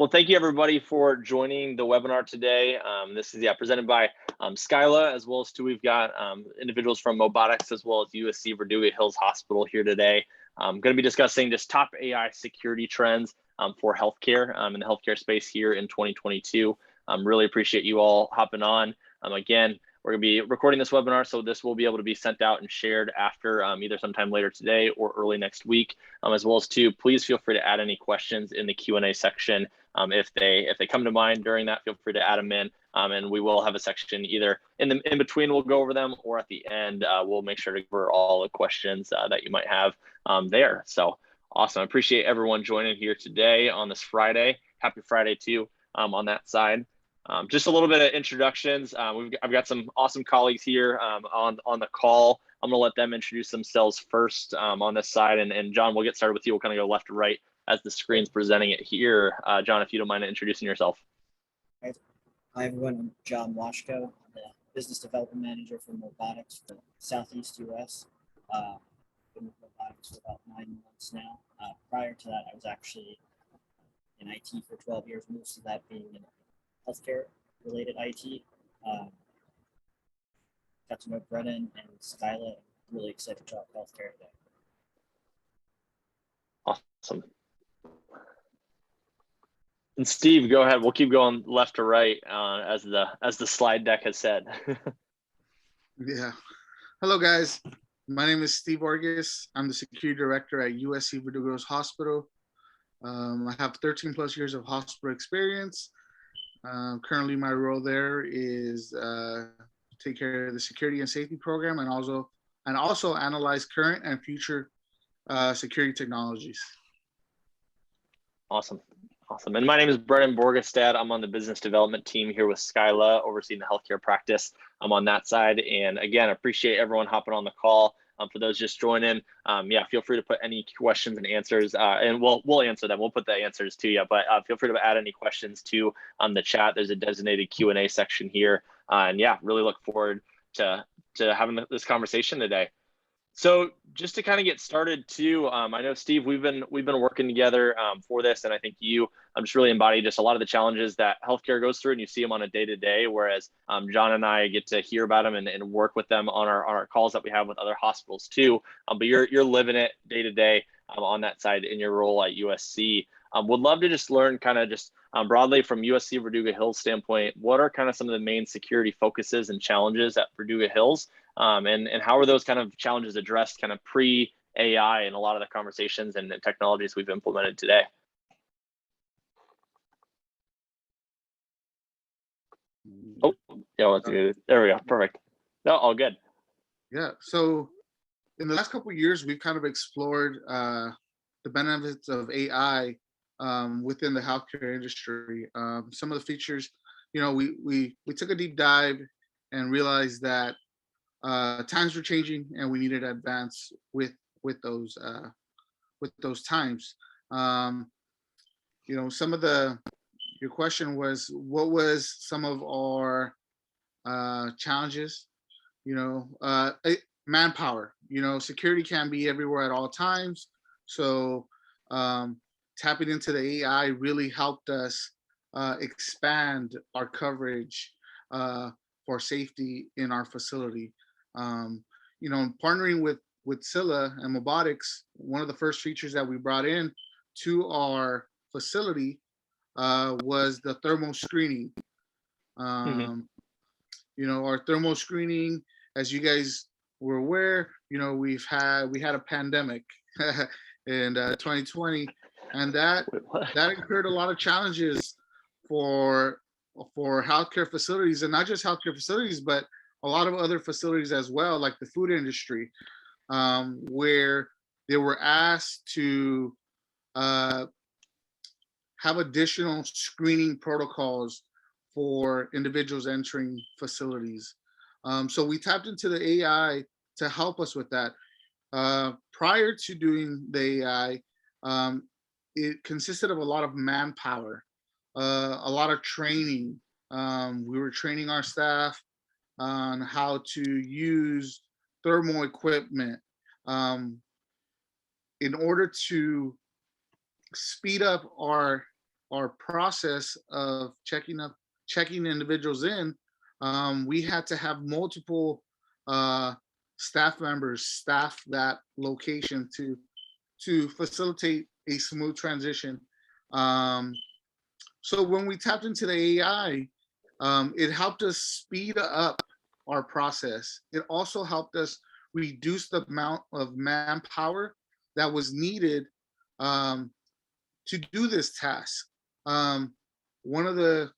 Well, thank you everybody for joining the webinar today. This is presented by Scylla, as well as we've got individuals from MOBOTIcs as well as USC Verdugo Hills Hospital here today. I'm going to be discussing just top AI security trends for healthcare in the healthcare space here in 2022. Really appreciate you all hopping on. Again, we're going to be recording this webinar, so this will be able to be sent out and shared after either sometime later today or early next week. As well as please feel free to add any questions in the Q&A section. If they come to mind during that, feel free to add them in, and we will have a section either in between. We'll go over them, or at the end we'll make sure to cover all the questions that you might have there. So awesome! I appreciate everyone joining here today on this Friday. Happy Friday too on that side. Just a little bit of introductions. I've got some awesome colleagues here on the call. I'm gonna let them introduce themselves first on this side, and John, we'll get started with you. We'll kind of go left to right as the screen's presenting it here. John, if you don't mind introducing yourself. Hi everyone, I'm John Washco. I'm the Business Development Manager for Robotics for Southeast US. Been with Robotics for about 9 months now. Prior to that, I was actually in IT for 12 years, most of that being in healthcare related IT. Got to know Brennan and Scylla. Really excited to talk healthcare today. Awesome. And Steve, go ahead. We'll keep going left to right as the slide deck has said. Yeah. Hello, guys. My name is Steve Vargas. I'm the security director at USC Verdugo Hills Hospital. I have 13 plus years of hospital experience. Currently, my role there is take care of the security and safety program, and also analyze current and future security technologies. Awesome. And my name is Brennan Borgestad. I'm on the business development team here with Scylla, overseeing the healthcare practice. I'm on that side. And again, I appreciate everyone hopping on the call. For those just joining, feel free to put any questions and answers, and we'll answer them. We'll put the answers to you, but feel free to add any questions to the chat. There's a designated Q&A section here. And really look forward to having this conversation today. So just to kind of get started too, I know Steve, we've been working together for this, and I think you just really embody just a lot of the challenges that healthcare goes through, and you see them on a day-to-day. Whereas John and I get to hear about them and work with them on our calls that we have with other hospitals too. But you're living it day to day on that side in your role at USC. Would love to just learn kind of just broadly from USC Verdugo Hills standpoint, what are kind of some of the main security focuses and challenges at Verdugo Hills, and how are those kind of challenges addressed kind of pre-AI in a lot of the conversations and technologies we've implemented today? Oh, yeah, there we go. Perfect. No, all good. Yeah. So in the last couple of years, we've kind of explored the benefits of AI within the healthcare industry. Some of the features, we took a deep dive and realized that times were changing and we needed to advance with those times. Some of your question was, what was some of our challenges? Manpower. Security can be everywhere at all times. So tapping into the AI really helped us expand our coverage for safety in our facility. Partnering with Scylla and MOBOTIcs, one of the first features that we brought in to our facility was the thermal screening. Our thermal screening, as you guys were aware, we had a pandemic in 2020, and that incurred a lot of challenges for healthcare facilities, and not just healthcare facilities, but a lot of other facilities as well, like the food industry, where they were asked to have additional screening protocols for individuals entering facilities. So we tapped into the AI to help us with that. Prior to doing the AI, it consisted of a lot of manpower, a lot of training. We were training our staff on how to use thermal equipment in order to speed up our our process of checking individuals in, we had to have multiple staff members staff that location to facilitate a smooth transition. So when we tapped into the AI, it helped us speed up our process. It also helped us reduce the amount of manpower that was needed to do this task. One of the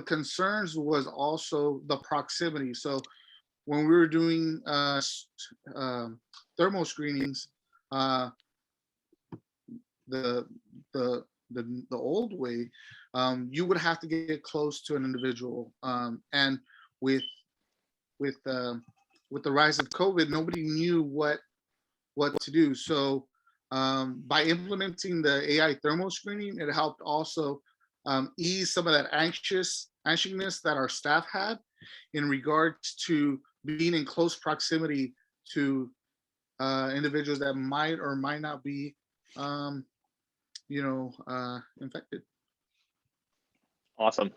concerns was also the proximity. So when we were doing thermal screenings, the old way, you would have to get close to an individual, and with the rise of COVID, nobody knew what to do. So by implementing the AI thermal screening, it helped also ease some of that anxiousness that our staff had in regards to being in close proximity to individuals that might or might not be, infected. Awesome.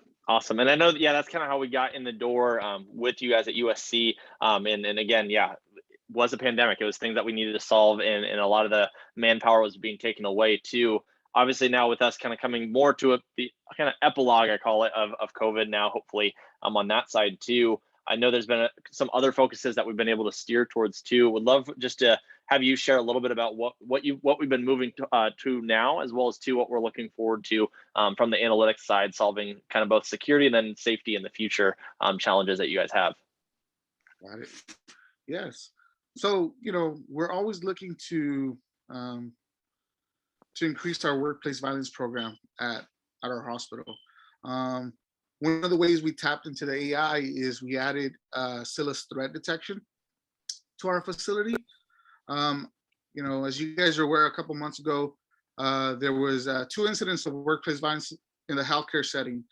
And I know, yeah, that's kind of how we got in the door with you guys at USC. And again, yeah, was a pandemic. It was things that we needed to solve, and a lot of the manpower was being taken away too. Obviously now with us kind of coming more to the kind of epilogue, I call it, of COVID now, hopefully on that side too. I know there's been some other focuses that we've been able to steer towards too. Would love just to have you share a little bit about what we've been moving to now, as well as to what we're looking forward to from the analytics side, solving kind of both security and then safety in the future challenges that you guys have. Got it. Yes. So, we're always looking to increase our workplace violence program at our hospital. One of the ways we tapped into the AI is we added Scylla's threat detection to our facility. As you guys are aware, a couple months ago, there was 2 incidents of workplace violence in the healthcare setting.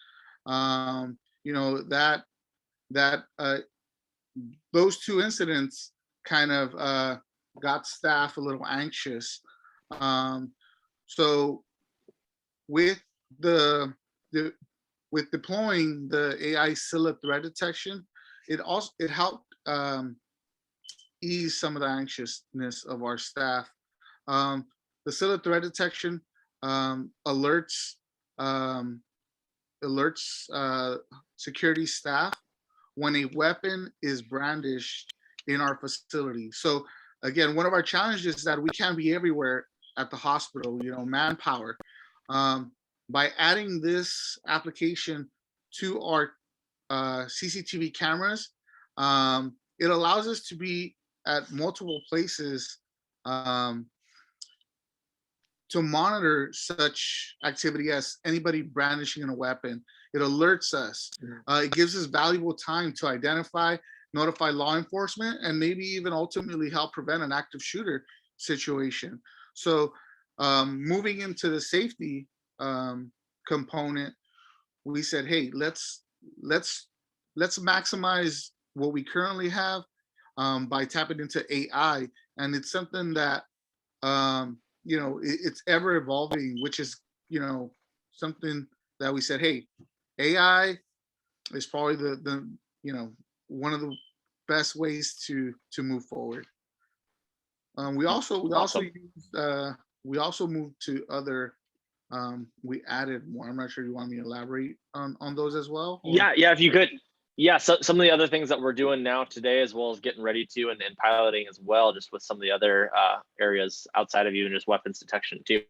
Those 2 incidents kind of got staff a little anxious. So with with deploying the AI Scylla threat detection, it helped ease some of the anxiousness of our staff. The Scylla threat detection alerts security staff when a weapon is brandished in our facility. So again, one of our challenges is that we can't be everywhere at the hospital, manpower. By adding this application to our CCTV cameras, it allows us to be at multiple places to monitor such activity as anybody brandishing a weapon. It alerts us. It gives us valuable time to identify, notify law enforcement, and maybe even ultimately help prevent an active shooter situation. So moving into the safety component, we said, hey, let's maximize what we currently have by tapping into AI. And it's something that it's ever evolving, which is something that we said, hey, AI is probably the one of the best ways to move forward. We also moved to other. We added more. I'm not sure you want me to elaborate on those as well. Or? Yeah, if you could. Yeah, so some of the other things that we're doing now today, as well as getting ready to and piloting as well, just with some of the other areas outside of even just weapons detection too.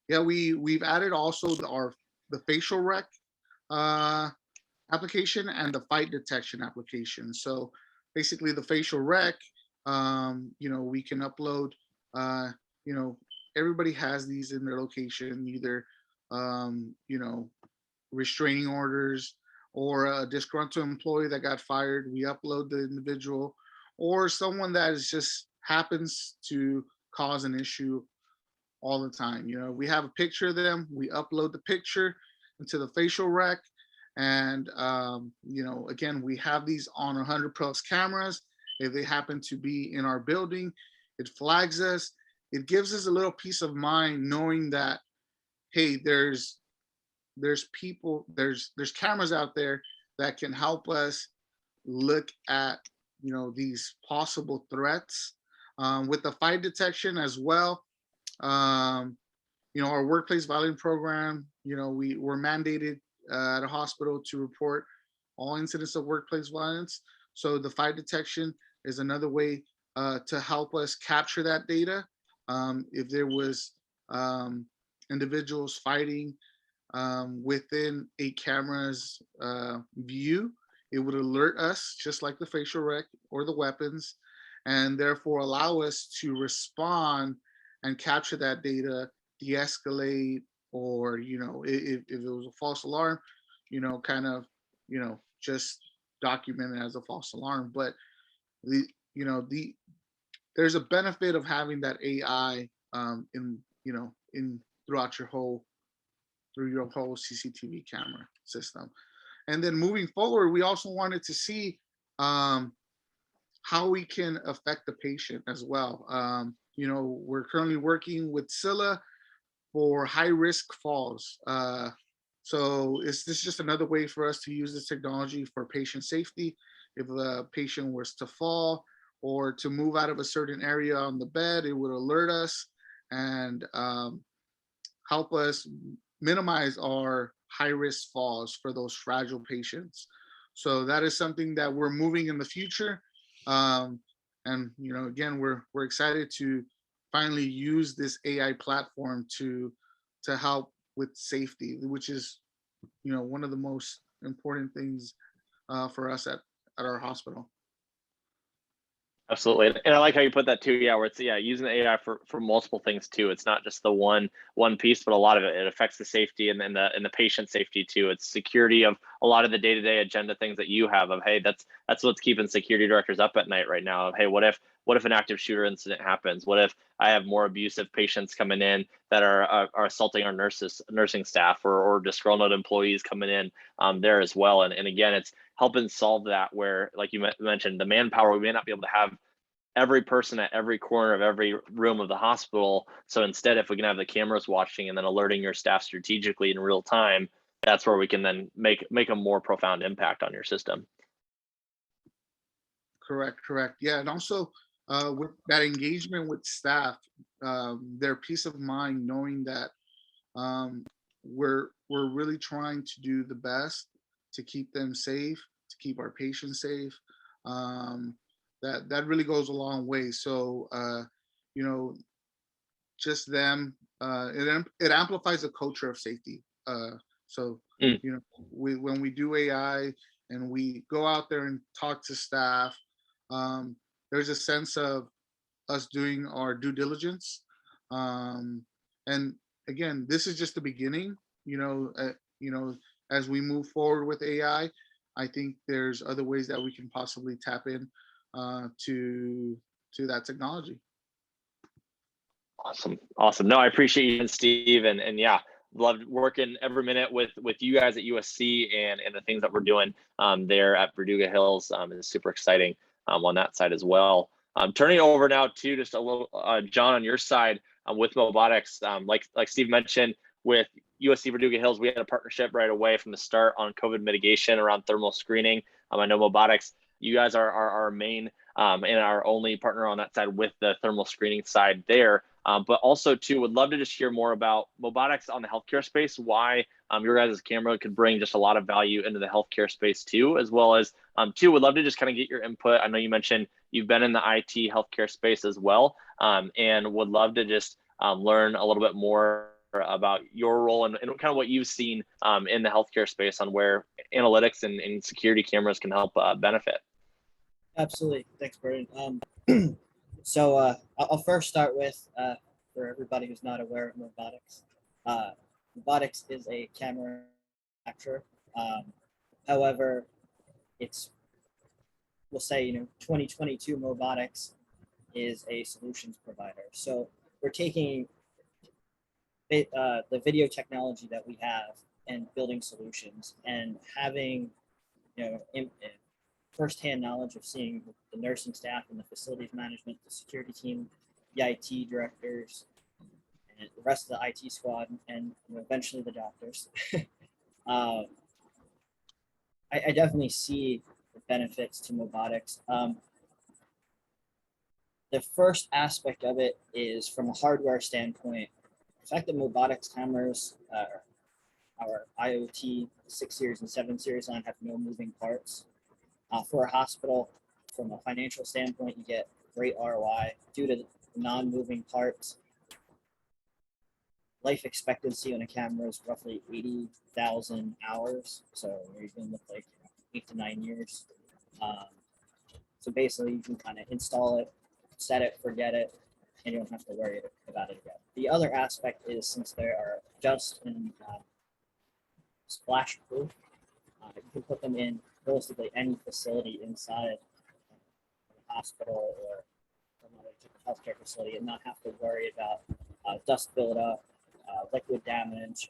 Yeah, we've added also the facial rec application and the fight detection application. So basically, the facial rec, we can upload. Everybody has these in their location, either restraining orders, or a disgruntled employee that got fired, we upload the individual, or someone that is just happens to cause an issue all the time. We have a picture of them, we upload the picture into the facial rec, and again, we have these on 100 plus cameras. If they happen to be in our building, it flags us. It gives us a little peace of mind knowing that, hey, there's people, there's cameras out there that can help us look at, you know, these possible threats. With the Ppe Detection as well, you know, our workplace violence program, you know, we're mandated at a hospital to report all incidents of workplace violence. So the Ppe Detection is another way to help us capture that data. If there was individuals fighting within a camera's view, it would alert us, just like the facial rec or the weapons, and therefore allow us to respond and capture that data, de-escalate, or, you know, if it was a false alarm, you know, kind of, you know, just document it as a false alarm. But the, you know, there's a benefit of having that AI in, you know, in throughout your whole CCTV camera system. And then moving forward, we also wanted to see how we can affect the patient as well. You know, we're currently working with Scylla for high risk falls. So this is just another way for us to use this technology for patient safety. If a patient was to fall or to move out of a certain area on the bed, it would alert us and help us minimize our high risk falls for those fragile patients. So that is something that we're moving in the future. And, you know, again, we're excited to finally use this AI platform to help with safety, which is, you know, one of the most important things for us at our hospital. Absolutely. And I like how you put that too. Yeah, where it's using the AI for multiple things too. It's not just the one piece, but a lot of it affects the safety and the patient safety too. It's security of a lot of the day-to-day agenda things that you have of, hey, that's what's keeping security directors up at night right now. Of, hey, what if an active shooter incident happens? What if I have more abusive patients coming in that are assaulting our nursing staff or disgruntled employees coming in there as well. And again, it's helping solve that where, like you mentioned, the manpower, we may not be able to have every person at every corner of every room of the hospital. So instead, if we can have the cameras watching and then alerting your staff strategically in real time, that's where we can then make a more profound impact on your system. Correct. Yeah, and also with that engagement with staff, their peace of mind, knowing that we're really trying to do the best to keep them safe, to keep our patients safe. That really goes a long way. So you know, just them, it amplifies a culture of safety. So you know, when we do AI and we go out there and talk to staff, there's a sense of us doing our due diligence. And again, this is just the beginning. You know, as we move forward with AI, I think there's other ways that we can possibly tap in to that technology. Awesome. No, I appreciate you and Steve, and yeah, loved working every minute with you guys at USC and the things that we're doing there at Verdugo Hills. Is super exciting on that side as well. Turning over now to just a little, John, on your side with MOBOTIX, like Steve mentioned, with USC Verdugo Hills, we had a partnership right away from the start on COVID mitigation around thermal screening. I know MOBOTIX, you guys are our main and our only partner on that side with the thermal screening side there. But also too, would love to just hear more about MOBOTIX on the healthcare space, why your guys' camera could bring just a lot of value into the healthcare space too, as well as two, would love to just kind of get your input. I know you mentioned you've been in the IT healthcare space as well, and would love to just learn a little bit more about your role and kind of what you've seen in the healthcare space on where analytics and security cameras can help benefit. Absolutely. Thanks, Brennan. So I'll first start with, for everybody who's not aware of MOBOTIX, MOBOTIX is a camera manufacturer. However, we'll say, 2022 MOBOTIX is a solutions provider. So we're taking the video technology that we have and building solutions and having, firsthand knowledge of seeing the nursing staff and the facilities management, the security team, the IT directors, and the rest of the IT squad, and eventually the doctors. I definitely see the benefits to MOBOTIX. The first aspect of it is from a hardware standpoint. The fact that MOBOTIX cameras, our IoT 6 series and 7 series line, have no moving parts. For a hospital, from a financial standpoint, you get great ROI due to the non-moving parts. Life expectancy on a camera is roughly 80,000 hours, so you're going to look like 8 to 9 years. So basically, you can kind of install it, set it, forget it, and you don't have to worry about it again. The other aspect is, since there are dust and splash proof, you can put them in realistically any facility inside a hospital or another type of healthcare facility and not have to worry about dust buildup, liquid damage,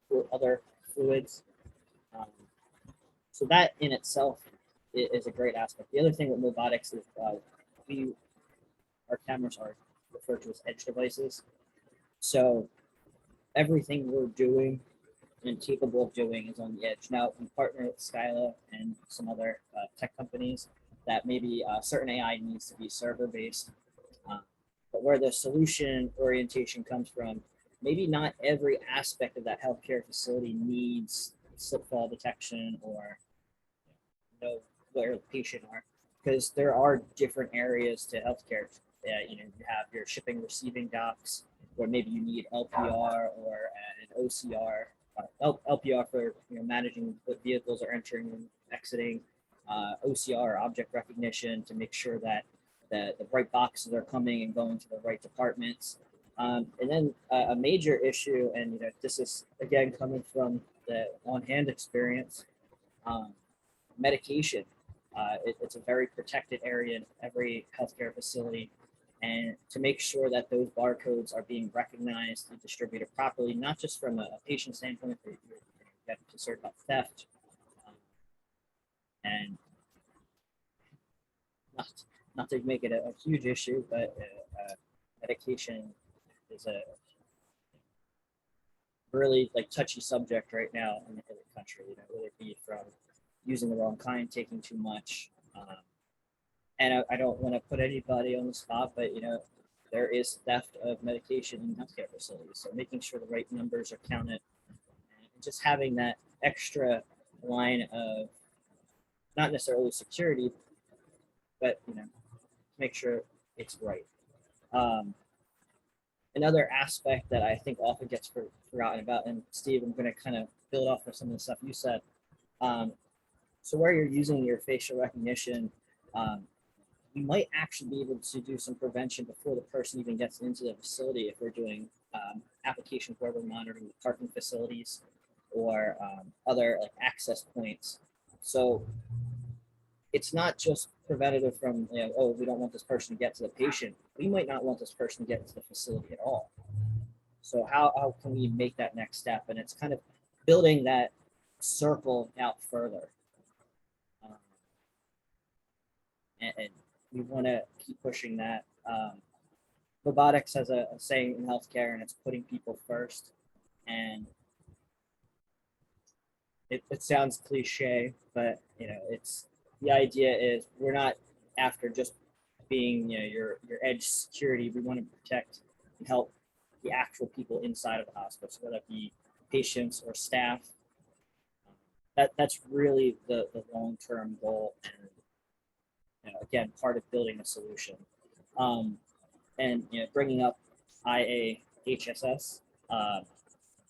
or other fluids. So that in itself is a great aspect. The other thing with MOBOTIX is our cameras are referred to as edge devices. So everything we're doing and capable of doing is on the edge. Now, we partner with Scylla and some other tech companies that maybe certain AI needs to be server-based. But where the solution orientation comes from, maybe not every aspect of that healthcare facility needs slip fall detection or know where the patient are, because there are different areas to healthcare. You have your shipping receiving docks, where maybe you need LPR or an OCR. LPR for managing what vehicles are entering and exiting, OCR, object recognition, to make sure that the right boxes are coming and going to the right departments. And then a major issue, and this is again coming from the on-hand experience, medication. It's a very protected area in every healthcare facility, and to make sure that those barcodes are being recognized and distributed properly, not just from a patient standpoint, but you have to concern about theft, and not to make it a huge issue, but medication is a really touchy subject right now in the country. Whether it be from using the wrong kind, taking too much. And I don't want to put anybody on the spot, but there is theft of medication in healthcare facilities. So making sure the right numbers are counted, and just having that extra line of not necessarily security, but make sure it's right. Another aspect that I think often gets forgotten about, and Steve, I'm going to kind of build off of some of the stuff you said. So where you're using your facial recognition, you might actually be able to do some prevention before the person even gets into the facility if we're doing applications where we're monitoring the parking facilities or other access points. So it's not just preventative from, oh, we don't want this person to get to the patient. We might not want this person to get into the facility at all. So how can we make that next step? And it's kind of building that circle out further. And we want to keep pushing that. Robotics has a saying in healthcare, and it's putting people first. And it sounds cliche, but it's the idea is we're not after just being your edge security. We want to protect and help the actual people inside of the hospital, so whether it be patients or staff. That's really the long-term goal, and again, part of building a solution. And bringing up IAHSS,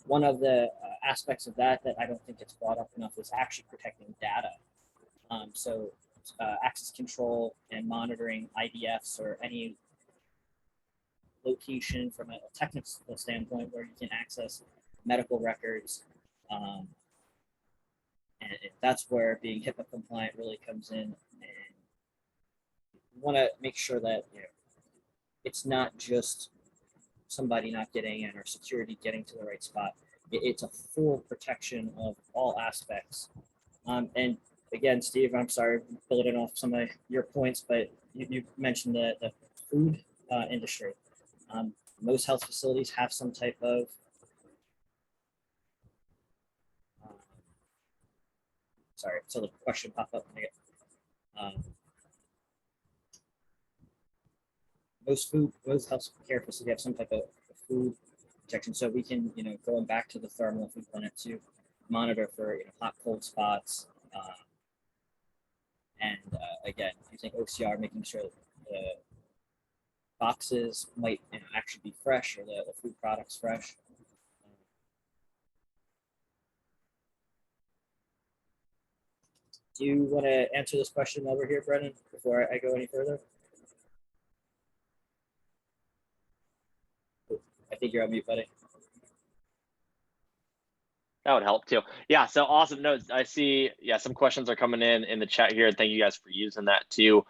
one of the aspects of that I don't think gets brought up enough is actually protecting data. So access control and monitoring IDFs or any location from a technical standpoint where you can access medical records. And that's where being HIPAA compliant really comes in. And you want to make sure that it's not just somebody not getting in or security getting to the right spot. It's a full protection of all aspects. And again, Steve, I'm sorry, building off some of your points, but you mentioned the food industry. most health facilities have some type of sorry, so the question popped up. Most healthcare facilities have some type of food detection, so we can, going back to the thermal, if we wanted to monitor for hot cold spots, and again, using OCR, making sure the boxes might actually be fresh, or the food products fresh. Do you want to answer this question while we're here, Brennan, before I go any further? I think you're on mute, buddy. That would help too. Yeah, so awesome notes. I see, some questions are coming in the chat here. Thank you guys for using that too.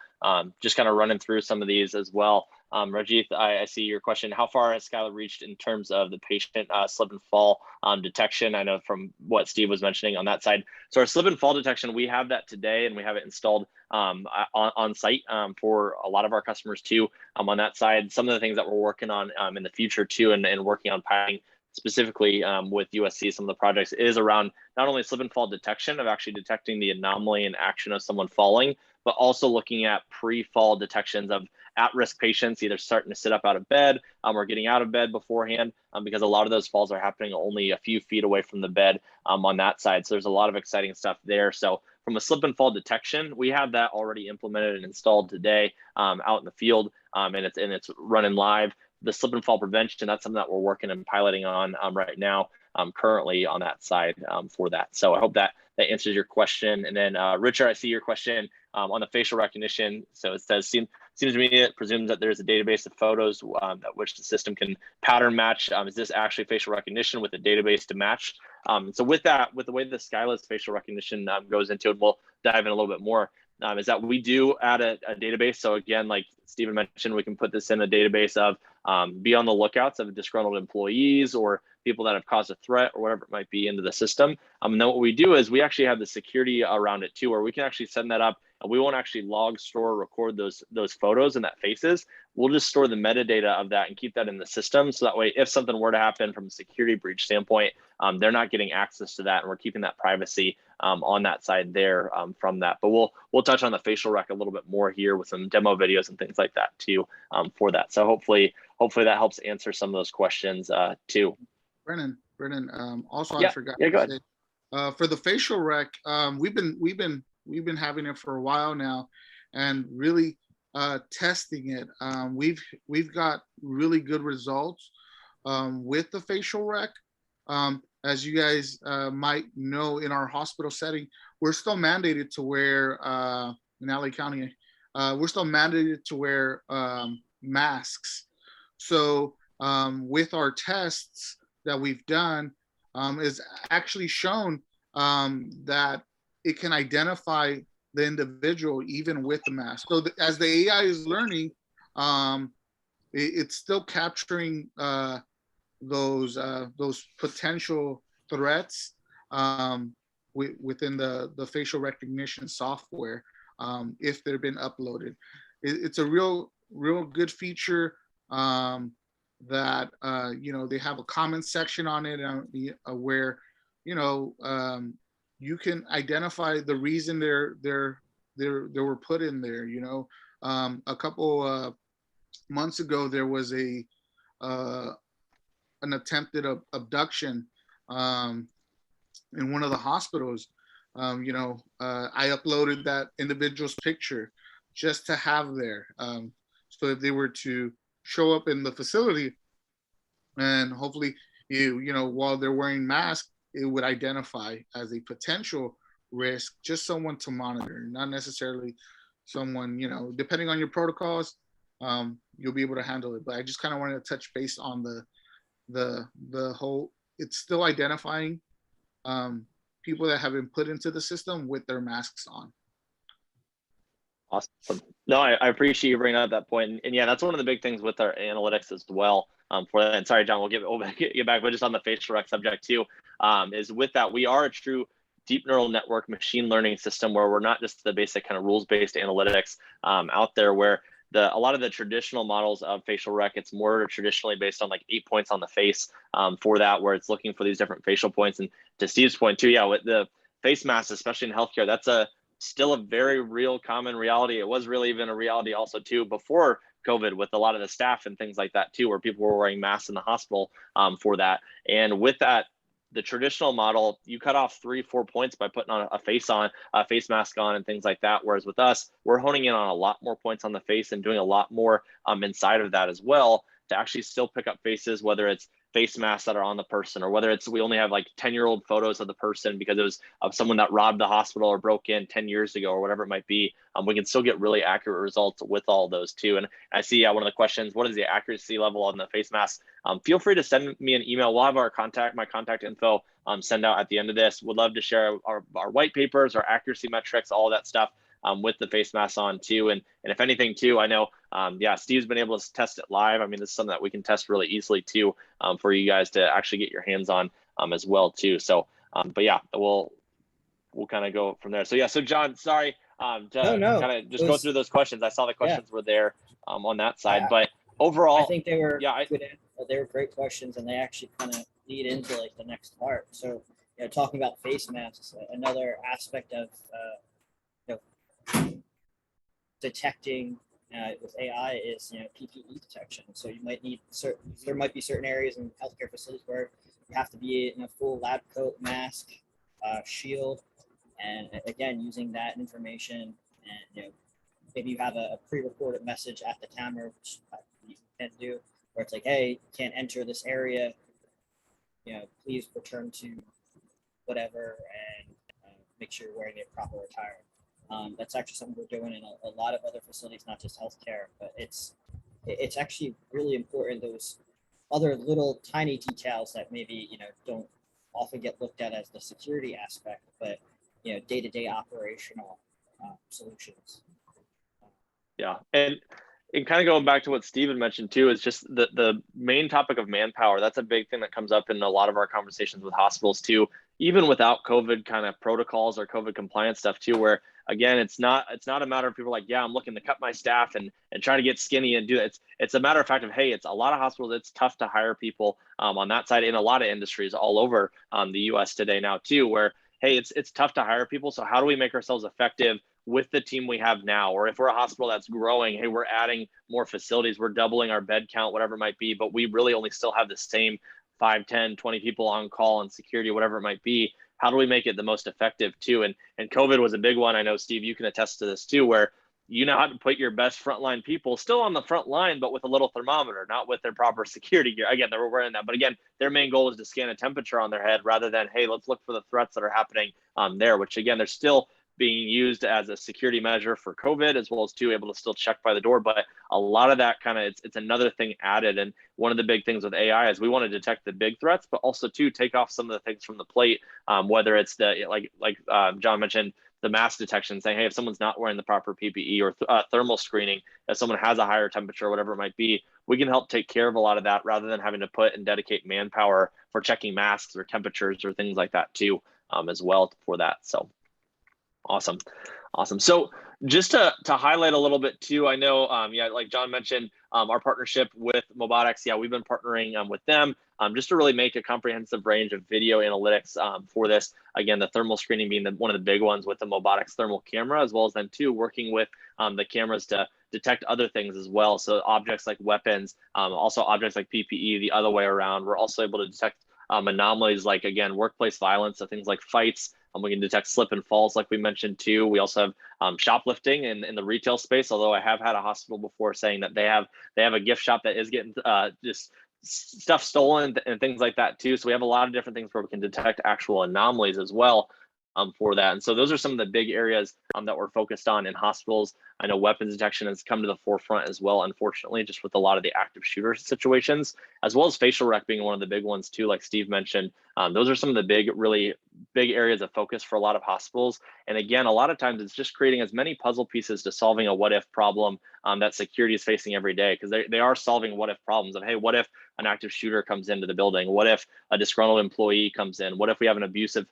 Just kind of running through some of these as well. Rajith, I see your question. How far has Scylla reached in terms of the patient slip and fall detection? I know from what Steve was mentioning on that side. So our slip and fall detection, we have that today, and we have it installed on site for a lot of our customers too. On that side, some of the things that we're working on in the future too, and working on piloting specifically with USC, some of the projects is around not only slip and fall detection of actually detecting the anomaly and action of someone falling, but also looking at pre-fall detections of at-risk patients either starting to sit up out of bed or getting out of bed beforehand, because a lot of those falls are happening only a few feet away from the bed on that side. So there's a lot of exciting stuff there. So from a slip and fall detection, we have that already implemented and installed today out in the field, and it's running live. The slip and fall prevention, that's something that we're working and piloting on right now, currently on that side for that. So I hope that answers your question. And then Richard, I see your question on the facial recognition. So it says, seems to me it presumes that there's a database of photos that which the system can pattern match. Is this actually facial recognition with a database to match? So with that, with the way the Scylla's facial recognition goes into it, we'll dive in a little bit more. Is that we do add a database. So again, like Stephen mentioned, we can put this in a database of be on the lookouts of disgruntled employees or people that have caused a threat or whatever it might be into the system. And then what we do is we actually have the security around it too, where we can actually send that up, and we won't actually log, store, record those photos and that faces. We'll just store the metadata of that and keep that in the system. So that way, if something were to happen from a security breach standpoint, they're not getting access to that, and we're keeping that privacy on that side there from that. But we'll touch on the facial rec a little bit more here with some demo videos and things like that too for that. So hopefully that helps answer some of those questions too. Brennan, also yeah, I forgot go to ahead. say, for the facial rec, we've been having it for a while now, and really testing it. We've got really good results with the facial rec. As you guys might know, in our hospital setting, we're still mandated to wear in LA County. We're still mandated to wear masks. So with our tests that we've done, is actually shown that it can identify the individual even with the mask. So as the AI is learning, it's still capturing those potential threats within the facial recognition software if they've been uploaded. It's a real good feature that they have a comment section on it where you can identify the reason they were put in there. A couple months ago there was an attempted abduction in one of the hospitals. I uploaded that individual's picture just to have there, so if they were to show up in the facility, and hopefully while they're wearing masks, it would identify as a potential risk, just someone to monitor, not necessarily someone, depending on your protocols, you'll be able to handle it. But I just kind of wanted to touch base on the whole, it's still identifying people that have been put into the system with their masks on. Awesome. No, I appreciate you bringing up that point. And yeah, that's one of the big things with our analytics as well. For that, and sorry, John, we'll get back, but just on the facial rec subject too, is with that, we are a true deep neural network machine learning system where we're not just the basic kind of rules-based analytics out there, where a lot of the traditional models of facial rec, it's more traditionally based on like 8 points on the face for that, where it's looking for these different facial points. And to Steve's point too, yeah, with the face masks, especially in healthcare, that's still a very real common reality. It was really even a reality also too before COVID, with a lot of the staff and things like that too, where people were wearing masks in the hospital for that. And with that, the traditional model, you cut off 3-4 points by putting on a face mask on and things like that. Whereas with us, we're honing in on a lot more points on the face and doing a lot more inside of that as well, to actually still pick up faces, whether it's face masks that are on the person, or whether it's we only have like 10-year-old photos of the person because it was of someone that robbed the hospital or broke in 10 years ago or whatever it might be. We can still get really accurate results with all those too. And I see one of the questions, what is the accuracy level on the face mask? Feel free to send me an email. We'll have my contact info send out at the end of this. Would love to share our white papers, our accuracy metrics, all that stuff with the face mask on too. And if anything too, I know, Steve's been able to test it live. I mean, this is something that we can test really easily too for you guys to actually get your hands on as well too. So, but yeah, we'll kind of go from there. So yeah, so John, sorry to kind of just go through those questions. I saw the questions were there on that side, but overall, I think they were they were great questions, and they actually kind of lead into like the next part. So, talking about face masks, another aspect of detecting with AI is PPE detection. So you might need there might be certain areas in healthcare facilities where you have to be in a full lab coat, mask, shield, and again using that information, and maybe you have a pre-recorded message at the camera, which you can do, where it's like, hey, you can't enter this area, please return to whatever, and make sure you're wearing the proper attire. That's actually something we're doing in a lot of other facilities, not just healthcare, but it's actually really important, those other little tiny details that maybe don't often get looked at as the security aspect, but day-to-day operational solutions. Yeah, and kind of going back to what Steven mentioned too, is just the main topic of manpower. That's a big thing that comes up in a lot of our conversations with hospitals too, even without COVID kind of protocols or COVID compliance stuff too, where again, it's not a matter of people like, yeah, I'm looking to cut my staff and try to get skinny and do it. It's a matter of fact of, hey, it's a lot of hospitals, it's tough to hire people on that side in a lot of industries all over the US today now too, where, hey, it's tough to hire people. So how do we make ourselves effective with the team we have now? Or if we're a hospital that's growing, hey, we're adding more facilities, we're doubling our bed count, whatever it might be, but we really only still have the same 5, 10, 20 people on call and security, whatever it might be. How do we make it the most effective too? And COVID was a big one. I know, Steve, you can attest to this too, where you know how to put your best frontline people still on the front line, but with a little thermometer, not with their proper security gear. Again, they were wearing that, but again, their main goal is to scan a temperature on their head rather than, hey, let's look for the threats that are happening there, which again, they're still being used as a security measure for COVID, as well as able to still check by the door. But a lot of that kind of, it's another thing added. And one of the big things with AI is we want to detect the big threats, but also take off some of the things from the plate, whether it's like John mentioned, the mask detection, saying, hey, if someone's not wearing the proper PPE, or thermal screening, if someone has a higher temperature, whatever it might be, we can help take care of a lot of that rather than having to put and dedicate manpower for checking masks or temperatures or things like that too, as well for that. So awesome. So just to highlight a little bit too, I know, like John mentioned, our partnership with MOBOTIX. Yeah, we've been partnering with them just to really make a comprehensive range of video analytics for this. Again, the thermal screening being one of the big ones with the MOBOTIX thermal camera, as well as then too working with the cameras to detect other things as well. So objects like weapons, also objects like PPE, the other way around. We're also able to detect anomalies like, again, workplace violence, so things like fights. We can detect slip and falls, like we mentioned too. We also have shoplifting in the retail space. Although I have had a hospital before saying that they have a gift shop that is getting just stuff stolen and things like that too. So we have a lot of different things where we can detect actual anomalies as well for that. And so those are some of the big areas that we're focused on in hospitals. I know weapons detection has come to the forefront as well, unfortunately, just with a lot of the active shooter situations, as well as facial rec being one of the big ones too, like Steve mentioned. Those are some of the really big areas of focus for a lot of hospitals. And again, a lot of times it's just creating as many puzzle pieces to solving a what if problem that security is facing every day, because they are solving what if problems of, hey, what if an active shooter comes into the building? What if a disgruntled employee comes in? What if we have an abusive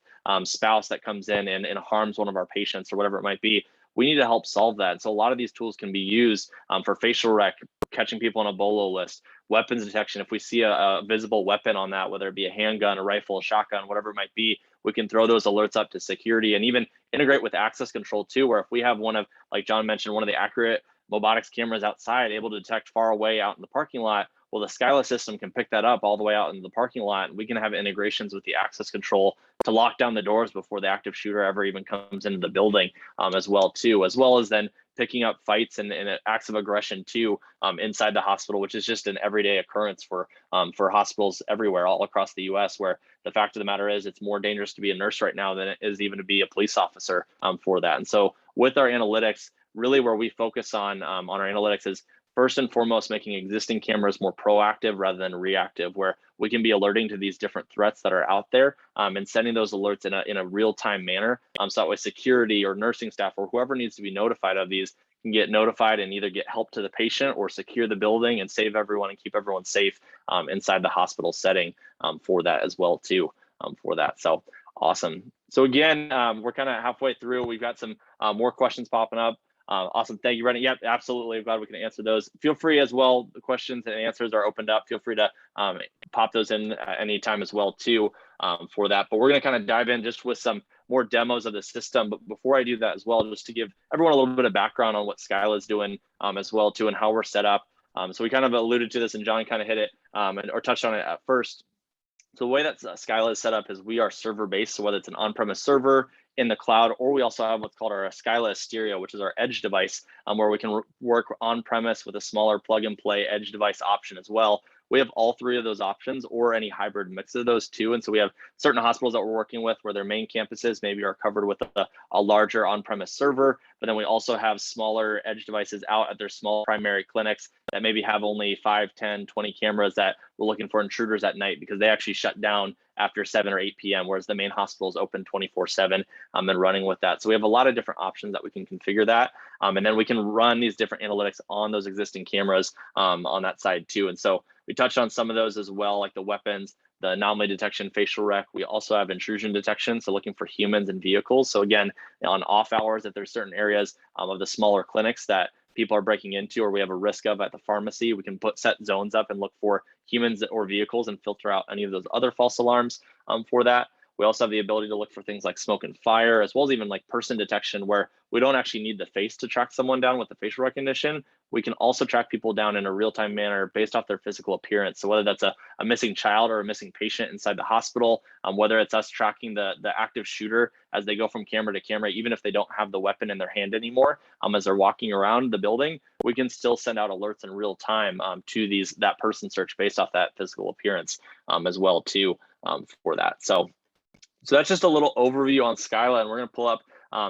spouse that comes in and harms one of our patients or whatever it might be? we need to help solve that. So a lot of these tools can be used for facial rec, catching people on a BOLO list, weapons detection. If we see a visible weapon on that, whether it be a handgun, a rifle, a shotgun, whatever it might be, we can throw those alerts up to security and even integrate with access control too, where if we have one of, like John mentioned, one of the accurate MOBOTIX cameras outside able to detect far away out in the parking lot, well, the Scylla system can pick that up all the way out in the parking lot, and we can have integrations with the access control to lock down the doors before the active shooter ever even comes into the building as well too, as well as then picking up fights and acts of aggression too inside the hospital, which is just an everyday occurrence for hospitals everywhere, all across the U.S., where the fact of the matter is it's more dangerous to be a nurse right now than it is even to be a police officer for that. And so with our analytics, really where we focus on our analytics is first and foremost making existing cameras more proactive rather than reactive, where we can be alerting to these different threats that are out there and sending those alerts in a real-time manner. So that way security or nursing staff or whoever needs to be notified of these can get notified and either get help to the patient or secure the building and save everyone and keep everyone safe inside the hospital setting for that as well too for that. So awesome. So again, we're kind of halfway through. We've got some more questions popping up. Awesome. Thank you, Brennan. Yep, absolutely. I'm glad we can answer those. Feel free as well. The questions and answers are opened up. Feel free to pop those in anytime as well too for that. But we're going to kind of dive in just with some more demos of the system. But before I do that as well, just to give everyone a little bit of background on what Scylla is doing as well too and how we're set up. So we kind of alluded to this and John kind of hit it or touched on it at first. So the way that Scylla is set up is we are server-based. So whether it's an on-premise server, in the cloud, or we also have what's called our Scylla Stereo, which is our edge device, where we can work on-premise with a smaller plug-and-play edge device option as well. We have all three of those options or any hybrid mix of those two. And so we have certain hospitals that we're working with where their main campuses maybe are covered with a larger on-premise server, but then we also have smaller edge devices out at their small primary clinics that maybe have only 5, 10, 20 cameras that we're looking for intruders at night because they actually shut down after 7 or 8 p.m., whereas the main hospital is open 24/7 and running with that. So we have a lot of different options that we can configure that. And then we can run these different analytics on those existing cameras on that side too. And so we touched on some of those as well, like the weapons, the anomaly detection, facial rec. We also have intrusion detection, so looking for humans and vehicles. So again, on off hours, if there's certain areas of the smaller clinics that people are breaking into or we have a risk of at the pharmacy, we can set zones up and look for humans or vehicles and filter out any of those other false alarms for that. We also have the ability to look for things like smoke and fire, as well as even like person detection, where we don't actually need the face to track someone down with the facial recognition. We can also track people down in a real-time manner based off their physical appearance. So whether that's a missing child or a missing patient inside the hospital, whether it's us tracking the active shooter as they go from camera to camera, even if they don't have the weapon in their hand anymore, as they're walking around the building, we can still send out alerts in real time to that person search based off that physical appearance as well too for that. So that's just a little overview on Scylla, and we're going to pull up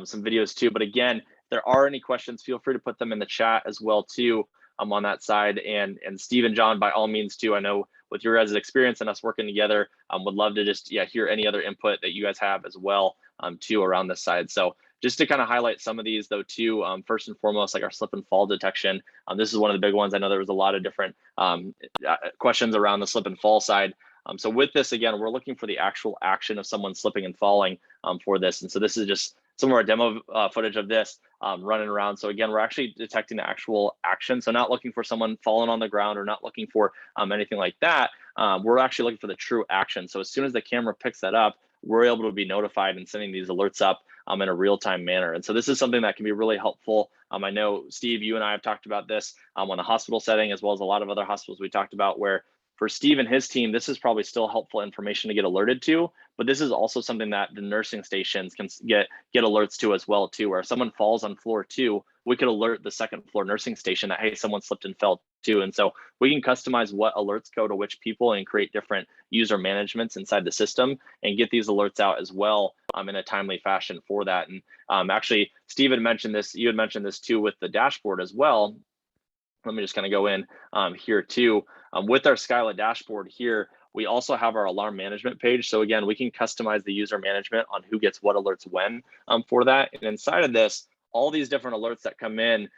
some videos too. But again, if there are any questions, feel free to put them in the chat as well too on that side. And Steve and John, by all means too, I know with your guys' experience and us working together, would love to just hear any other input that you guys have as well too around this side. So just to kind of highlight some of these though too, first and foremost, like our slip and fall detection. This is one of the big ones. I know there was a lot of different questions around the slip and fall side. So with this, again, we're looking for the actual action of someone slipping and falling for this. And so this is just some of our demo footage of this running around. So again, we're actually detecting the actual action. So not looking for someone falling on the ground or not looking for anything like that. We're actually looking for the true action. So as soon as the camera picks that up, we're able to be notified and sending these alerts up in a real-time manner. And so this is something that can be really helpful. I know, Steve, you and I have talked about this on the hospital setting, as well as a lot of other hospitals we talked about, where for Steve and his team, this is probably still helpful information to get alerted to, but this is also something that the nursing stations can get alerts to as well too, where if someone falls on floor 2, we could alert the second floor nursing station that, hey, someone slipped and fell too. And so we can customize what alerts go to which people and create different user managements inside the system and get these alerts out as well in a timely fashion for that. And actually, Steve had mentioned this, you had mentioned this too with the dashboard as well. Let me just kind of go in here too. With our Scylla dashboard here, we also have our alarm management page. So again, we can customize the user management on who gets what alerts when for that. And inside of this, all these different alerts that come in,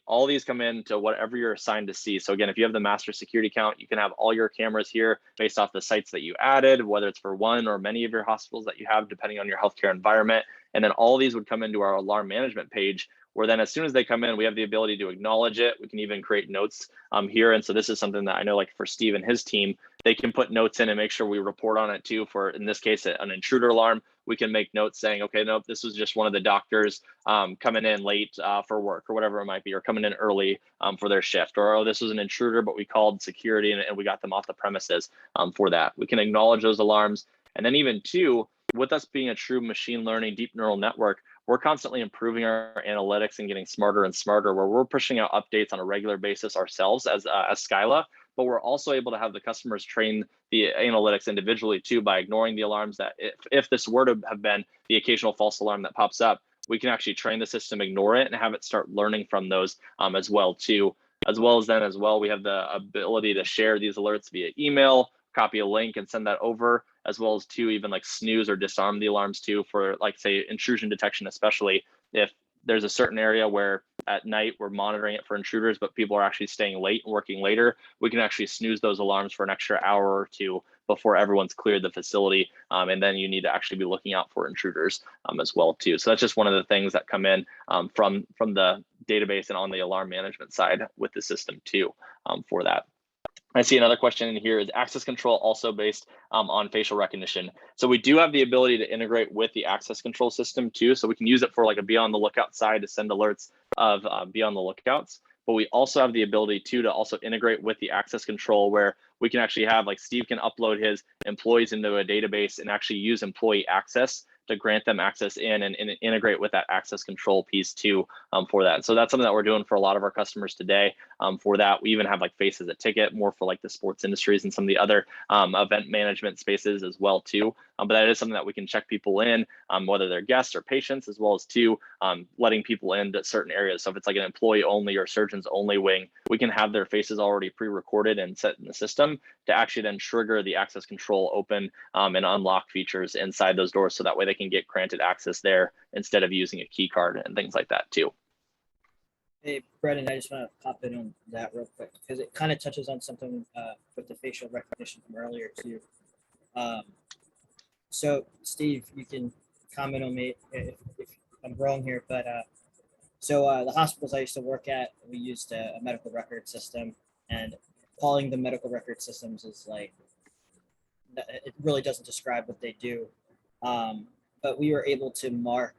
all these come in to whatever you're assigned to see. So again, if you have the master security account, you can have all your cameras here based off the sites that you added, whether it's for one or many of your hospitals that you have, depending on your healthcare environment. And then all these would come into our alarm management page, where then as soon as they come in, we have the ability to acknowledge it. We can even create notes here. And so this is something that I know, like for Steve and his team, they can put notes in and make sure we report on it too. For, in this case, an intruder alarm, we can make notes saying, okay, nope, this was just one of the doctors coming in late for work or whatever it might be, or coming in early for their shift, or, oh, this was an intruder, but we called security and we got them off the premises for that. We can acknowledge those alarms. And then even two, with us being a true machine learning deep neural network, we're constantly improving our analytics and getting smarter and smarter, where we're pushing out updates on a regular basis ourselves as Scylla, but we're also able to have the customers train the analytics individually too, by ignoring the alarms that if this were to have been the occasional false alarm that pops up, we can actually train the system, ignore it, and have it start learning from those as well too. As well as we have the ability to share these alerts via email, copy a link and send that over, as well as to even like snooze or disarm the alarms too, for like say intrusion detection, especially if there's a certain area where at night we're monitoring it for intruders, but people are actually staying late and working later, we can actually snooze those alarms for an extra hour or two before everyone's cleared the facility. And then you need to actually be looking out for intruders as well too. So that's just one of the things that come in from the database and on the alarm management side with the system too for that. I see another question in here, is access control also based on facial recognition? So we do have the ability to integrate with the access control system too. So we can use it for like a be on the lookout side to send alerts of be on the lookouts. But we also have the ability to also integrate with the access control, where we can actually have, like, Steve can upload his employees into a database and actually use employee access to grant them access in and integrate with that access control piece too for that. So that's something that we're doing for a lot of our customers today for that. We even have like Face as a Ticket, more for like the sports industries and some of the other event management spaces as well too. But that is something that we can check people in, whether they're guests or patients, as well as too letting people into certain areas. So if it's like an employee only or surgeons only wing, we can have their faces already pre-recorded and set in the system to actually then trigger the access control open and unlock features inside those doors, so that way they can get granted access there instead of using a key card and things like that too. Hey, Brennan, I just want to pop in on that real quick, because it kind of touches on something with the facial recognition from earlier too. So Steve, you can comment on me if I'm wrong here, but so the hospitals I used to work at, we used a medical record system, and calling the medical record systems is like, it really doesn't describe what they do. But we were able to mark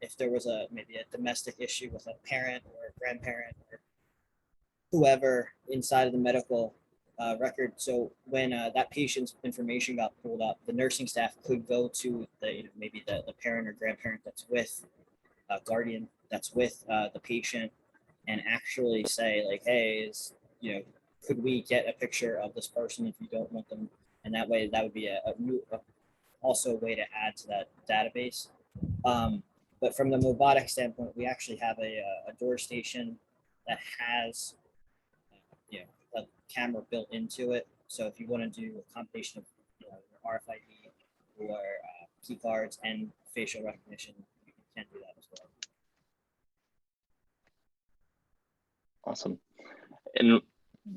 if there was maybe a domestic issue with a parent or a grandparent or whoever inside of the medical record. So when that patient's information got pulled up, the nursing staff could go to maybe the parent or grandparent that's with a guardian that's with the patient, and actually say like, hey, could we get a picture of this person if you don't want them? And that way, that would be also a way to add to that database. But from the MOBOTIX standpoint, we actually have a door station that has a camera built into it. So if you want to do a combination of RFID or key cards and facial recognition, you can do that as well. Awesome. And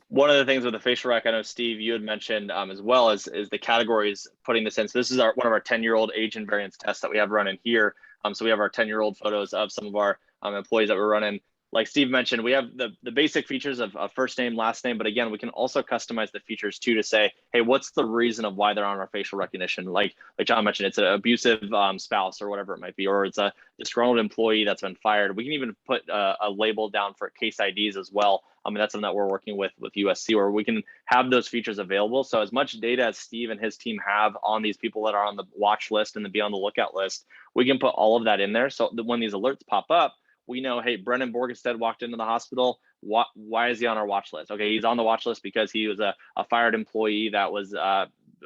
one of the things with the facial rec, I know Steve, you had mentioned as well, is the categories putting this in. So this is one of our 10-year-old age invariance tests that we have running here. So we have our 10-year-old photos of some of our employees that we're running. Like Steve mentioned, we have the basic features of first name, last name, but again, we can also customize the features too to say, hey, what's the reason of why they're on our facial recognition? Like John mentioned, it's an abusive spouse or whatever it might be, or it's a disgruntled employee that's been fired. We can even put a label down for case IDs as well. I mean, that's something that we're working with USC, where we can have those features available. So as much data as Steve and his team have on these people that are on the watch list and the be on the lookout list, we can put all of that in there. So that when these alerts pop up, we know, hey, Brennan Borgestad walked into the hospital. Why is he on our watch list? Okay, he's on the watch list because he was a fired employee that was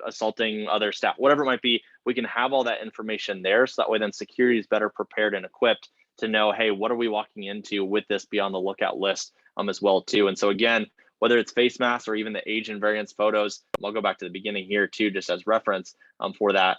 assaulting other staff, whatever it might be. We can have all that information there, so that way then security is better prepared and equipped to know, hey, what are we walking into with this be on the lookout list as well too. And so again, whether it's face masks or even the age and variance photos, I'll go back to the beginning here too, just as reference for that.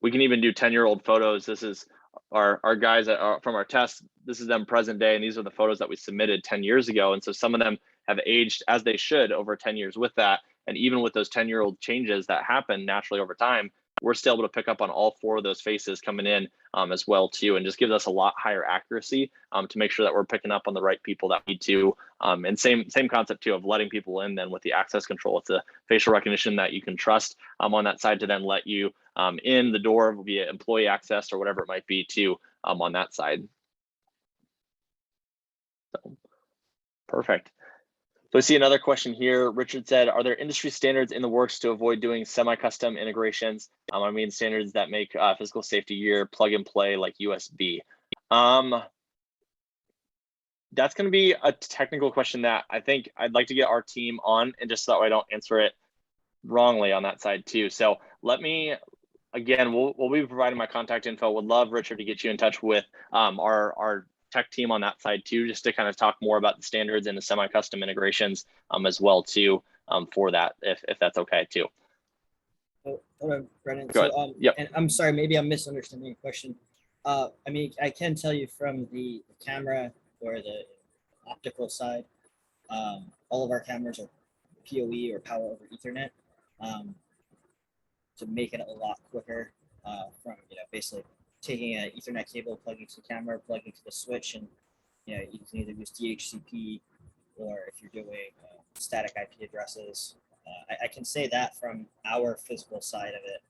We can even do 10-year-old photos. This is our guys from our test. This is them present day, and these are the photos that we submitted 10 years ago. And so some of them have aged as they should over 10 years with that. And even with those 10-year-old changes that happen naturally over time, we're still able to pick up on all 4 of those faces coming in as well too, and just gives us a lot higher accuracy to make sure that we're picking up on the right people that we need to. And same concept too of letting people in then with the access control. It's a facial recognition that you can trust on that side to then let you in the door via employee access or whatever it might be too on that side. So perfect. So I see another question here. Richard said, are there industry standards in the works to avoid doing semi-custom integrations? I mean, standards that make physical safety gear plug and play like USB. That's going to be a technical question that I think I'd like to get our team on, and just so that way I don't answer it wrongly on that side too. So let me, again, we'll be providing my contact info. Would love, Richard, to get you in touch with our tech team on that side too, just to kind of talk more about the standards and the semi-custom integrations as well too for that, if that's okay too. Oh, hold on, Brennan. Go ahead. So, Yep. and I'm sorry, maybe I'm misunderstanding your question. I mean, I can tell you from the camera or the optical side, all of our cameras are PoE or power over Ethernet to make it a lot quicker from, basically taking an Ethernet cable, plugging to the camera, plugging to the switch, and you can either use DHCP or if you're doing static IP addresses. I can say that from our physical side of it.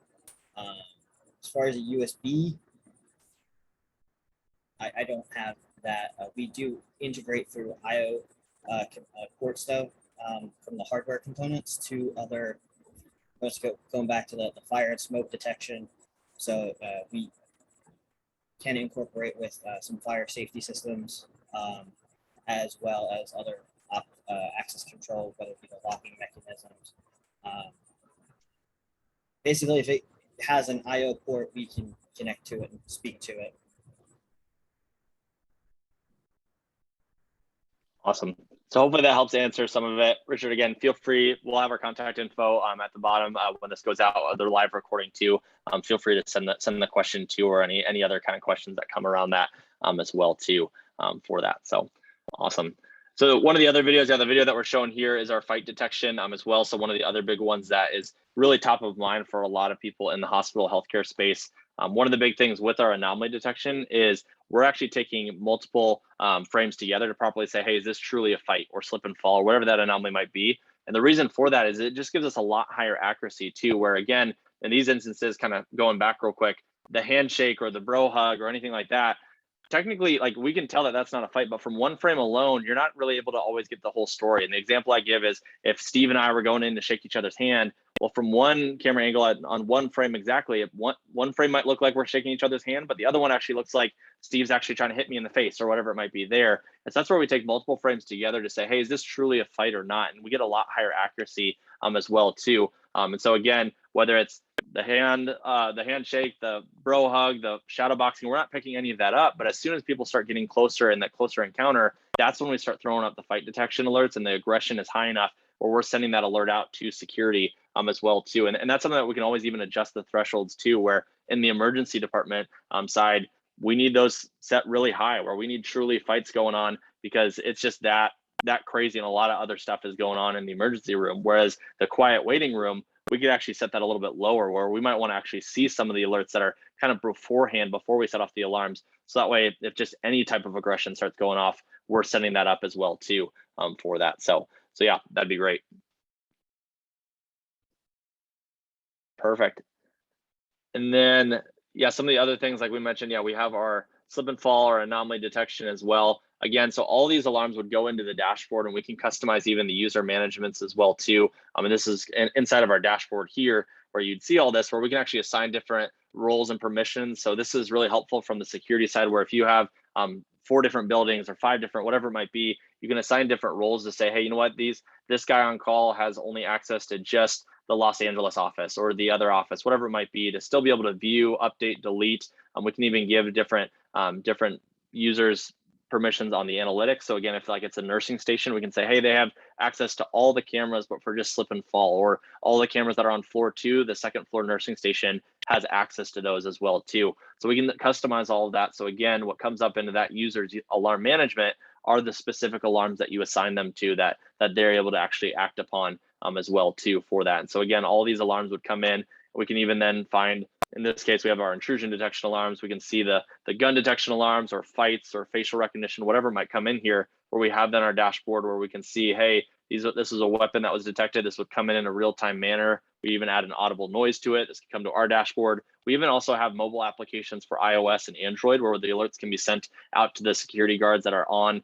As far as a USB, I don't have that. We do integrate through IO ports though, from the hardware components to other. Let's go going back to the fire and smoke detection. So we can incorporate with some fire safety systems, as well as other access control, whether it be the locking mechanisms. Basically, if it has an IO port, we can connect to it and speak to it. Awesome. So hopefully that helps answer some of it. Richard, again, feel free. We'll have our contact info at the bottom when this goes out, other live recording too. Feel free to send the question to, or any other kind of questions that come around that as well too for that. So awesome. So one of the other videos, the video that we're showing here is our fight detection as well. So one of the other big ones that is really top of mind for a lot of people in the hospital healthcare space. One of the big things with our anomaly detection is we're actually taking multiple frames together to properly say, hey, is this truly a fight or slip and fall or whatever that anomaly might be? And the reason for that is it just gives us a lot higher accuracy too, where again, in these instances, kind of going back real quick, the handshake or the bro hug or anything like that, technically, like we can tell that that's not a fight, but from one frame alone, you're not really able to always get the whole story. And the example I give is if Steve and I were going in to shake each other's hand, well, from one camera angle on one frame exactly, one frame might look like we're shaking each other's hand, but the other one actually looks like Steve's actually trying to hit me in the face or whatever it might be there. And so that's where we take multiple frames together to say, hey, is this truly a fight or not? And we get a lot higher accuracy as well too. And so again, whether it's the handshake, the bro hug, the shadow boxing, we're not picking any of that up. But as soon as people start getting closer in that closer encounter, that's when we start throwing up the fight detection alerts and the aggression is high enough where we're sending that alert out to security as well too. And that's something that we can always even adjust the thresholds too, where in the emergency department side, we need those set really high where we need truly fights going on because it's just that crazy and a lot of other stuff is going on in the emergency room. Whereas the quiet waiting room, we could actually set that a little bit lower where we might want to actually see some of the alerts that are kind of beforehand before we set off the alarms. So that way, if just any type of aggression starts going off, we're setting that up as well too for that. So yeah, that'd be great. Perfect. And then, yeah, some of the other things like we mentioned, yeah, we have our slip and fall or anomaly detection as well. Again, so all these alarms would go into the dashboard and we can customize even the user managements as well too. And this is inside of our dashboard here where you'd see all this where we can actually assign different roles and permissions. So this is really helpful from the security side where if you have 4 different buildings or 5 different, whatever it might be, you can assign different roles to say, hey, you know what, this guy on call has only access to just the Los Angeles office or the other office, whatever it might be, to still be able to view, update, delete. We can even give different users permissions on the analytics. So again, if like it's a nursing station, we can say, hey, they have access to all the cameras, but for just slip and fall, or all the cameras that are on floor 2, the second floor nursing station has access to those as well too. So we can customize all of that. So again, what comes up into that user's alarm management are the specific alarms that you assign them to that they're able to actually act upon as well too for that. And so again, all these alarms would come in We can even then find, in this case, we have our intrusion detection alarms. We can see the gun detection alarms or fights or facial recognition, whatever might come in here, where we have then our dashboard where we can see, hey, this is a weapon that was detected. This would come in a real-time manner. We even add an audible noise to it. This can come to our dashboard. We even also have mobile applications for iOS and Android where the alerts can be sent out to the security guards that are on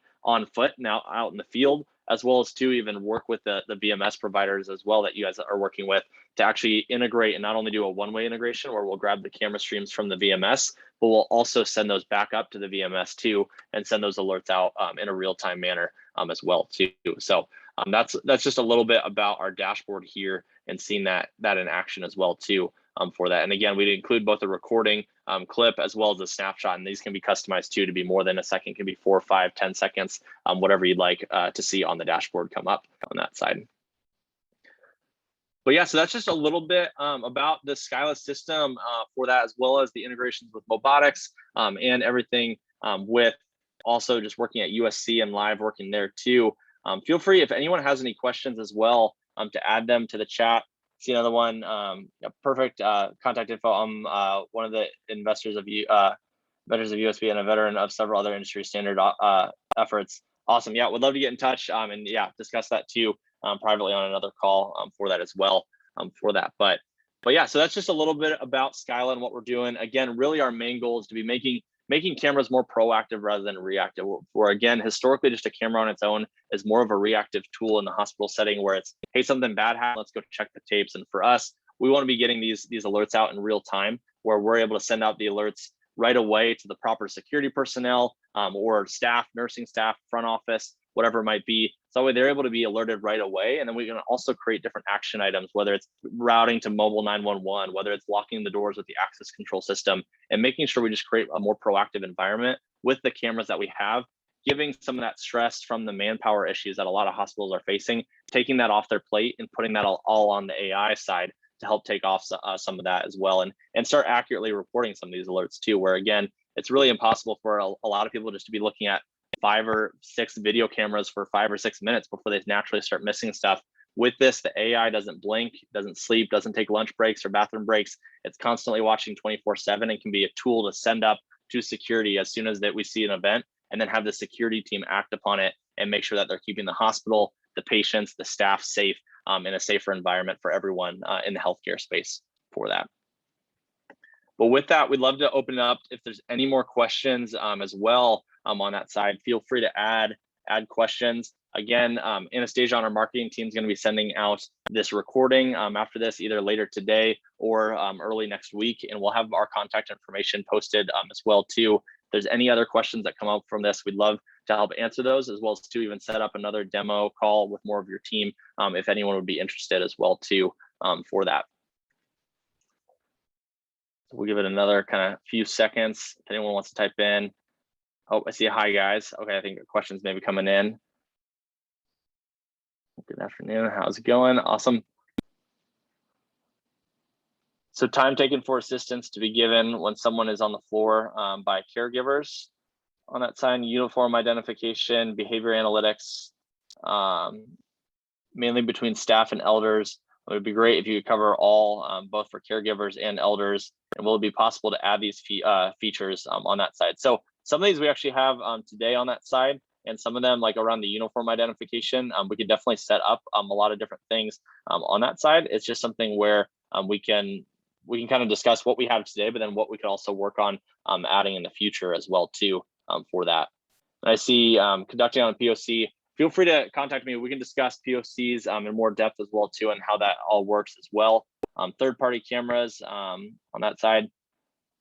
foot now out in the field, as well as to even work with the VMS providers as well that you guys are working with to actually integrate and not only do a one-way integration where we'll grab the camera streams from the VMS, but we'll also send those back up to the VMS too and send those alerts out in a real-time manner as well too. So that's just a little bit about our dashboard here and seeing that in action as well too for that. And again, we'd include both a recording clip as well as a snapshot, and these can be customized too to be more than a second, can be 4, 5, 10 seconds, whatever you'd like to see on the dashboard come up on that side. But yeah, so that's just a little bit about the Scylla system for that, as well as the integrations with MOBOTIX and everything with also just working at USC and live working there too. Feel free, if anyone has any questions as well, to add them to the chat. See another one, perfect contact info. I'm one of the investors of USV and a veteran of several other industry standard efforts. Awesome, yeah, would love to get in touch and yeah, discuss that too privately on another call for that as well for that. But yeah, so that's just a little bit about Scylla and what we're doing. Again, really our main goal is to be making cameras more proactive rather than reactive. Where again, historically, just a camera on its own is more of a reactive tool in the hospital setting where it's, hey, something bad happened, let's go check the tapes. And for us, we want to be getting these alerts out in real time where we're able to send out the alerts right away to the proper security personnel or staff, nursing staff, front office, whatever it might be. So they're able to be alerted right away. And then we can also create different action items, whether it's routing to mobile 911, whether it's locking the doors with the access control system, and making sure we just create a more proactive environment with the cameras that we have, giving some of that stress from the manpower issues that a lot of hospitals are facing, taking that off their plate and putting that all on the AI side to help take off some of that as well, and start accurately reporting some of these alerts too, where again, it's really impossible for a lot of people just to be looking at 5 or 6 video cameras for 5 or 6 minutes before they naturally start missing stuff. With this, the AI doesn't blink, doesn't sleep, doesn't take lunch breaks or bathroom breaks. It's constantly watching 24/7 and can be a tool to send up to security as soon as that we see an event, and then have the security team act upon it and make sure that they're keeping the hospital, the patients, the staff safe in a safer environment for everyone in the healthcare space for that. But with that, we'd love to open it up if there's any more questions as well on that side. Feel free to add questions. Again, Anastasia on our marketing team is going to be sending out this recording after this, either later today or early next week, and we'll have our contact information posted as well too. If there's any other questions that come up from this, we'd love to help answer those, as well as to even set up another demo call with more of your team if anyone would be interested as well too for that. So we'll give it another kind of few seconds if anyone wants to type in. Oh, I see a hi guys. Okay, I think questions may be coming in. Good afternoon, how's it going? Awesome. So time taken for assistance to be given when someone is on the floor by caregivers. On that side, uniform identification, behavior analytics, mainly between staff and elders. It would be great if you could cover all, both for caregivers and elders, and will it be possible to add these features on that side? So some of these we actually have today on that side, and some of them like around the uniform identification, we could definitely set up a lot of different things on that side. It's just something where we can kind of discuss what we have today, but then what we could also work on adding in the future as well too for that. And I see conducting on a POC. Feel free to contact me. We can discuss POCs in more depth as well too, and how that all works as well. Third-party cameras on that side,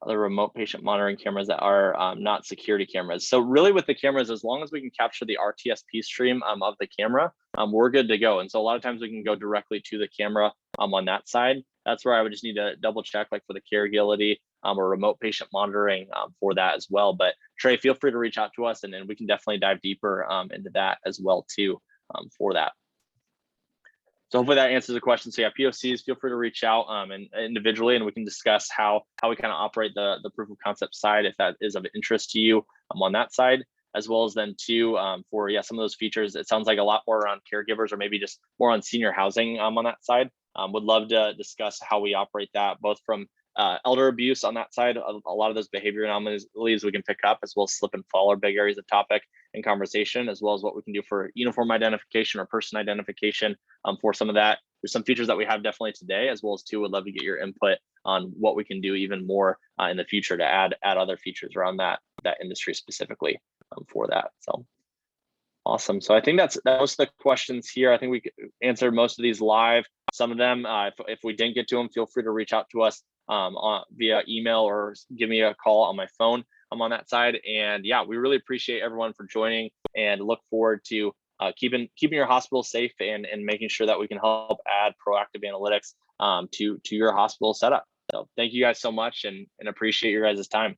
other remote patient monitoring cameras that are not security cameras. So really with the cameras, as long as we can capture the RTSP stream of the camera, we're good to go. And so a lot of times we can go directly to the camera on that side. That's where I would just need to double check, like for the care agility or remote patient monitoring for that as well. But Trey, feel free to reach out to us, and then we can definitely dive deeper into that as well too for that. So hopefully that answers the question. So yeah, POCs, feel free to reach out and individually, and we can discuss how we kind of operate the proof of concept side if that is of interest to you on that side, as well as then too for some of those features. It sounds like a lot more around caregivers or maybe just more on senior housing on that side. Would love to discuss how we operate that, both from elder abuse on that side. A lot of those behavior anomalies we can pick up, as well as slip and fall are big areas of topic and conversation, as well as what we can do for uniform identification or person identification for some of that. There's some features that we have definitely today, as well as would love to get your input on what we can do even more in the future to add other features around that industry specifically for that. So awesome. So I think that's most of the questions here. I think we answered most of these live. Some of them, if we didn't get to them, feel free to reach out to us via email or give me a call on my phone. I'm on that side. And yeah, we really appreciate everyone for joining and look forward to keeping your hospital safe and making sure that we can help add proactive analytics to your hospital setup. So thank you guys so much and appreciate your guys' time.